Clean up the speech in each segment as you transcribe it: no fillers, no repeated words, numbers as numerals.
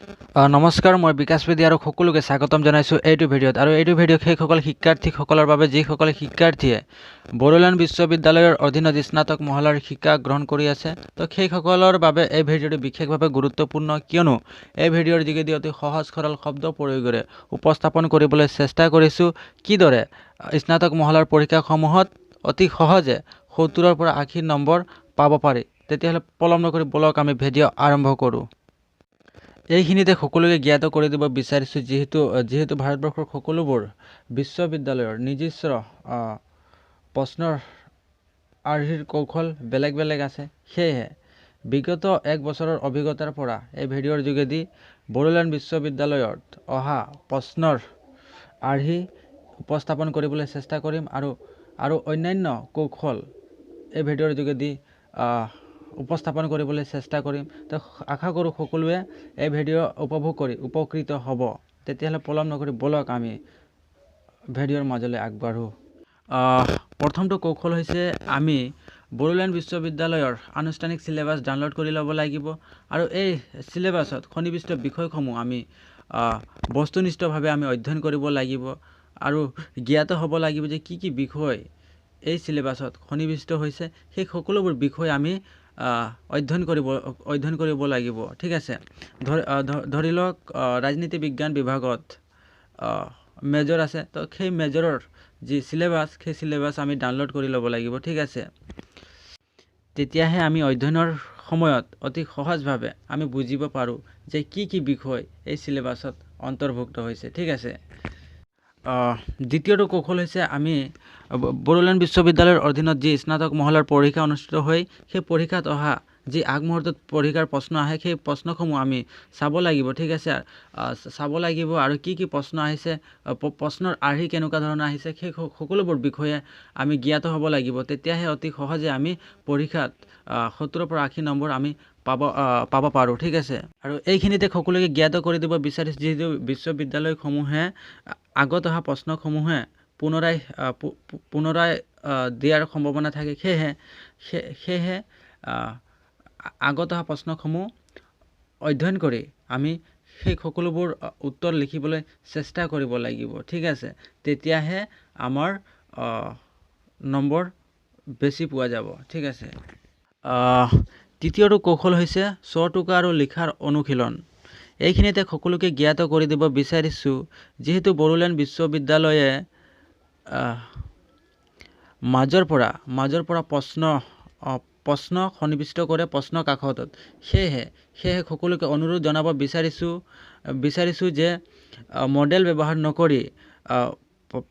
নমস্কাৰ, মই বিকাশ বেদী আৰু সকলোকে স্বাগতম জনাইছোঁ এইটো ভিডিঅ'ত। আৰু এইটো ভিডিঅ' সেইসকল শিক্ষাৰ্থীসকলৰ বাবে যিসকলে শিক্ষাৰ্থীয়ে বড়োলেণ্ড বিশ্ববিদ্যালয়ৰ অধীনত স্নাতক মহলাৰ শিক্ষা গ্ৰহণ কৰি আছে। তো সেইসকলৰ বাবে এই ভিডিঅ'টো বিশেষভাৱে গুৰুত্বপূৰ্ণ, কিয়নো এই ভিডিঅ'ৰ যোগেদি অতি সহজ সৰল শব্দ প্ৰয়োগেৰে উপস্থাপন কৰিবলৈ চেষ্টা কৰিছোঁ কিদৰে স্নাতক মহলাৰ পৰীক্ষাসমূহত অতি সহজে 70ৰ পৰা 80 নম্বৰ পাব পাৰি। তেতিয়াহ'লে পলম নকৰি বলক আমি ভিডিঅ' আৰম্ভ কৰোঁ। এইখিনিতে সকলোকে জ্ঞাত কৰি দিব বিচাৰিছোঁ, যিহেতু ভাৰতবৰ্ষৰ সকলোবোৰ বিশ্ববিদ্যালয়ৰ নিজস্ব প্ৰশ্নৰ আৰ্হিৰ কৌশল বেলেগ বেলেগ আছে। সেয়েহে বিগত এক বছৰৰ অভিজ্ঞতাৰ পৰা এই ভিডিঅ'ৰ যোগেদি বড়োলেণ্ড বিশ্ববিদ্যালয়ত অহা প্ৰশ্নৰ আৰ্হি উপস্থাপন কৰিবলৈ চেষ্টা কৰিম আৰু অন্যান্য কৌশল এই ভিডিঅ'ৰ যোগেদি উপস্থাপন কৰিবলৈ চেষ্টা কৰিম। তো আশা কৰোঁ সকলোৱে এই ভিডিঅ' উপভোগ কৰি উপকৃত হ'ব। তেতিয়াহ'লে পলম নকৰি বলক আমি ভিডিঅ'ৰ মাজলৈ আগবাঢ়োঁ। প্ৰথমটো কৌশল হৈছে আমি বড়োলেণ্ড বিশ্ববিদ্যালয়ৰ আনুষ্ঠানিক চিলেবাছ ডাউনলোড কৰি ল'ব লাগিব। আৰু এই চিলেবাছত সন্নিৱিষ্ট বিষয়সমূহ আমি বস্তুনিষ্ঠভাৱে আমি অধ্যয়ন কৰিব লাগিব আৰু জ্ঞাত হ'ব লাগিব যে কি কি বিষয় এই চিলেবাছত সন্নিৱিষ্ট হৈছে। সেই সকলোবোৰ বিষয় আমি অধ্যয়ন কৰিব লাগিব। ঠিক আছে, ধৰি লওক ৰাজনীতি বিজ্ঞান বিভাগত মেজৰ আছে, তো সেই মেজৰৰ যি চিলেবাছ, সেই চিলেবাছ আমি ডাউনলোড কৰি ল'ব লাগিব। ঠিক আছে, তেতিয়াহে আমি অধ্যয়নৰ সময়ত অতি সহজভাৱে আমি বুজিব পাৰোঁ যে কি কি বিষয় এই চিলেবাছত অন্তৰ্ভুক্ত হৈছে। ঠিক আছে, দ্বিতীয়টো কৌশল হৈছে আমি বড়োলেণ্ড বিশ্ববিদ্যালয়ৰ অধীনত যি স্নাতক মহলাৰ পৰীক্ষা অনুষ্ঠিত হয়, সেই পৰীক্ষাত অহা যি আগমুহূৰ্তত পৰীক্ষাৰ প্ৰশ্ন আহে, সেই প্ৰশ্নসমূহ আমি চাব লাগিব। ঠিক আছে, চাব লাগিব আৰু কি কি প্ৰশ্ন আহিছে, প্ৰশ্নৰ আৰ্হি কেনেকুৱা ধৰণৰ আহিছে, সেই সকলোবোৰ বিষয়ে আমি জ্ঞাত হ'ব লাগিব। তেতিয়াহে অতি সহজে আমি পৰীক্ষাত 70ৰ পৰা 80 নম্বৰ আমি পাব পাৰোঁ। ঠিক আছে, আৰু এইখিনিতে সকলোকে জ্ঞাত কৰি দিব বিচাৰিছোঁ, যিহেতু বিশ্ববিদ্যালয়সমূহে আগত অহা প্ৰশ্নসমূহে পুনৰাই দিয়াৰ সম্ভাৱনা থাকে। সেয়েহে আগত অহা প্ৰশ্নসমূহ অধ্যয়ন কৰি আমি সেই সকলোবোৰ উত্তৰ লিখিবলৈ চেষ্টা কৰিব লাগিব। ঠিক আছে, তেতিয়াহে আমাৰ নম্বৰ বেছি পোৱা যাব। ঠিক আছে, তৃতীয়টো কৌশল হৈছে স্ব-টোকা আৰু লিখাৰ অনুশীলন। এইখিনিতে সকলোকে জ্ঞাত কৰি দিব বিচাৰিছোঁ, যিহেতু বড়োলেণ্ড বিশ্ববিদ্যালয়ে মাজৰ পৰা প্ৰশ্ন সন্নিৱিষ্ট কৰে প্ৰশ্ন কাকতত। সেয়েহে সকলোকে অনুৰোধ জনাব বিচাৰিছোঁ যে মডেল ব্যৱহাৰ নকৰি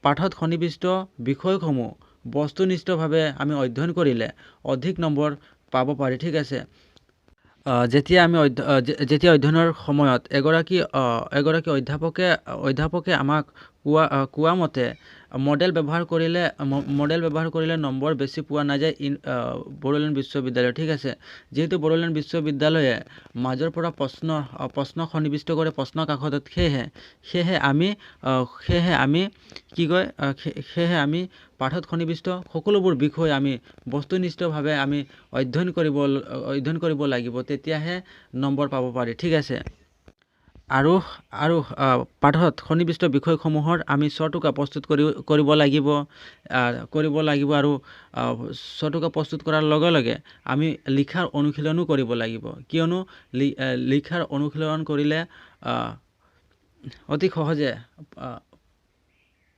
পাঠত সন্নিৱিষ্ট বিষয়সমূহ বস্তুনিষ্ঠভাৱে আমি অধ্যয়ন কৰিলে অধিক নম্বৰ পাব পাৰি। ঠিক আছে, যেতিয়া অধ্যয়নৰ সময়ত এগৰাকী অধ্যাপকে আমাক কোৱা মতে মডেল ব্যৱহাৰ কৰিলে নম্বৰ বেছি পোৱা নাযায় বড়োলেণ্ড বিশ্ববিদ্যালয়। ঠিক আছে, যিহেতু বড়োলেণ্ড বিশ্ববিদ্যালয়ে মাজৰ পৰা প্ৰশ্ন সন্নিৱিষ্ট কৰে প্ৰশ্ন কাকতত, সেয়েহে আমি পাঠত সন্নিৱিষ্ট সকলোবোৰ বিষয় আমি বস্তুনিষ্ঠভাৱে আমি অধ্যয়ন কৰিব লাগিব। তেতিয়াহে নম্বৰ পাব পাৰি। ঠিক আছে, আৰু পাঠত সন্নিৱিষ্ট বিষয়সমূহৰ আমি স্ব-টোকা প্ৰস্তুত কৰিব লাগিব আৰু স্ব-টোকা প্ৰস্তুত কৰাৰ লগে লগে আমি লিখাৰ অনুশীলনো কৰিব লাগিব, কিয়নো লিখাৰ অনুশীলন কৰিলে অতি সহজে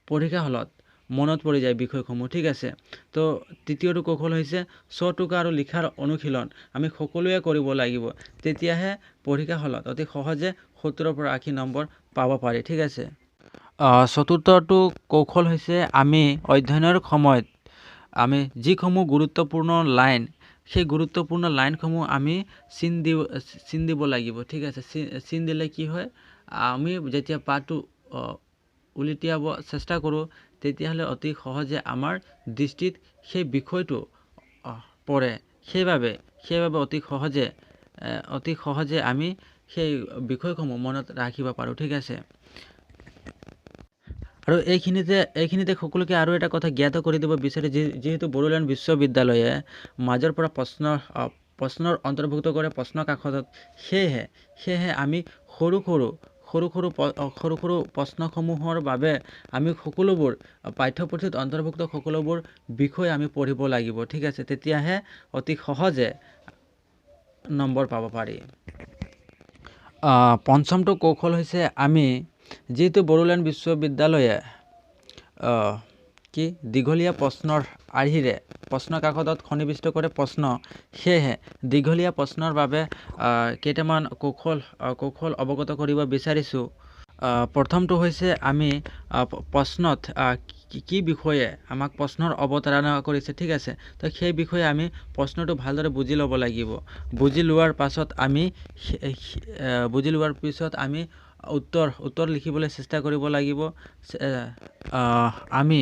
পৰীক্ষা হলত মনত পৰি যায় বিষয়সমূহ। ঠিক আছে, তো তৃতীয়টো কৌশল হৈছে স্ব-টোকা আৰু লিখাৰ অনুশীলন আমি সকলোৱে কৰিব লাগিব। তেতিয়াহে পৰীক্ষা হলত অতি সহজে 70ৰ পৰা 80 নম্বৰ পাব পাৰি। ঠিক আছে, চতুৰ্থটো কৌশল হৈছে আমি অধ্যয়নৰ সময়ত আমি যিসমূহ গুৰুত্বপূৰ্ণ লাইন, সেই গুৰুত্বপূৰ্ণ লাইনসমূহ আমি চিন দিব লাগিব। ঠিক আছে, চিন দিলে কি হয়, আমি যেতিয়া পাঠটো উলিটিয়াব চেষ্টা কৰোঁ, তেতিয়াহ'লে অতি সহজে আমাৰ দৃষ্টিত সেই বিষয়টো পৰে। সেইবাবে অতি সহজে আমি সেই বিষয়সমূহ মনত ৰাখিব পাৰোঁ। ঠিক আছে, আৰু এইখিনিতে সকলোকে আৰু এটা কথা জ্ঞাত কৰি দিব বিচাৰে, যিহেতু বড়োলেণ্ড বিশ্ববিদ্যালয়ে মাজৰ পৰা প্ৰশ্নৰ অন্তৰ্ভুক্ত কৰে প্ৰশ্ন কাকতত, সেয়েহে আমি সৰু সৰু প্ৰশ্নসমূহৰ বাবে আমি সকলোবোৰ পাঠ্যপুথিত অন্তৰ্ভুক্ত সকলোবোৰ বিষয় আমি পঢ়িব লাগিব, ঠিক আছে। তেতিয়াহে অতি সহজে নম্বৰ পাব পাৰি। পঞ্চমটো কৌশল হৈছে আমি যিহেতু বড়োলেণ্ড বিশ্ববিদ্যালয়ে দীঘলীয়া প্ৰশ্নৰ আৰ্হিৰে প্ৰশ্ন কাকতত সন্নিৱিষ্ট কৰে প্ৰশ্ন, সেয়েহে দীঘলীয়া প্ৰশ্নৰ বাবে কেইটামান কৌশল অৱগত কৰিব বিচাৰিছোঁ। প্ৰথমটো হৈছে আমি প্ৰশ্নত কি বিষয়ে আমাক প্ৰশ্নৰ অৱতাৰণা কৰিছে, ঠিক আছে। তো সেই বিষয়ে আমি প্ৰশ্নটো ভালদৰে বুজি ল'ব লাগিব। বুজি লোৱাৰ পিছত আমি উত্তৰ লিখিবলৈ চেষ্টা কৰিব লাগিব। আমি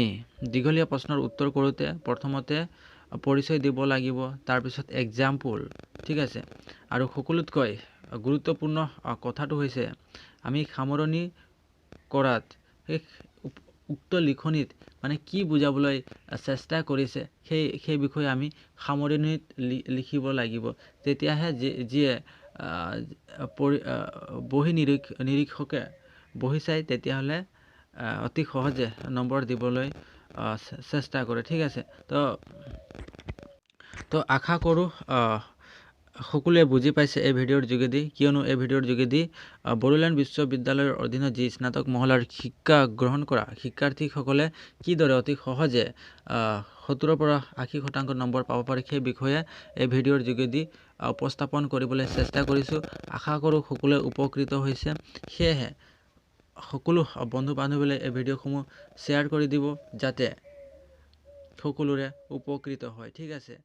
দীঘলীয়া প্ৰশ্নৰ উত্তৰ কৰোঁতে প্ৰথমতে পৰিচয় দিব লাগিব, তাৰপিছত এক্সাম্পল, ঠিক আছে। আৰু সকলোতকৈ গুৰুত্বপূৰ্ণ কথাটো হৈছে আমি সামৰণি কৰাত সেই উক্ত লিখনিত মানে কি বুজাবলৈ চেষ্টা কৰিছে সেই বিষয়ে আমি সামৰণিত লিখিব লাগিব। তেতিয়াহে যিয়ে বহি নিৰীক্ষকে বহি চাই তেতিয়াহ'লে অতি সহজে নম্বৰ দিবলৈ চেষ্টা কৰে, ঠিক আছে। তো আশা কৰোঁ সকলোৱে বুজি পাইছে এই ভিডিঅ'ৰ যোগেদি, কিয়নো এই ভিডিঅ'ৰ যোগেদি বড়োলেণ্ড বিশ্ববিদ্যালয়ৰ অধীনত যি স্নাতক মহলাৰ শিক্ষা গ্ৰহণ কৰা শিক্ষাৰ্থীসকলে কিদৰে অতি সহজে 70 পৰা 80% নম্বৰ পাব পাৰে সেই বিষয়ে এই ভিডিঅ'ৰ যোগেদি উপস্থাপন কৰিবলৈ চেষ্টা কৰিছোঁ। আশা কৰোঁ সকলোৱে উপকৃত হৈছে। সেয়েহে সকলো বন্ধু বান্ধৱীলৈ এই ভিডিঅ'সমূহ শ্বেয়াৰ কৰি দিব যাতে সকলোৰে উপকৃত হয়, ঠিক আছে।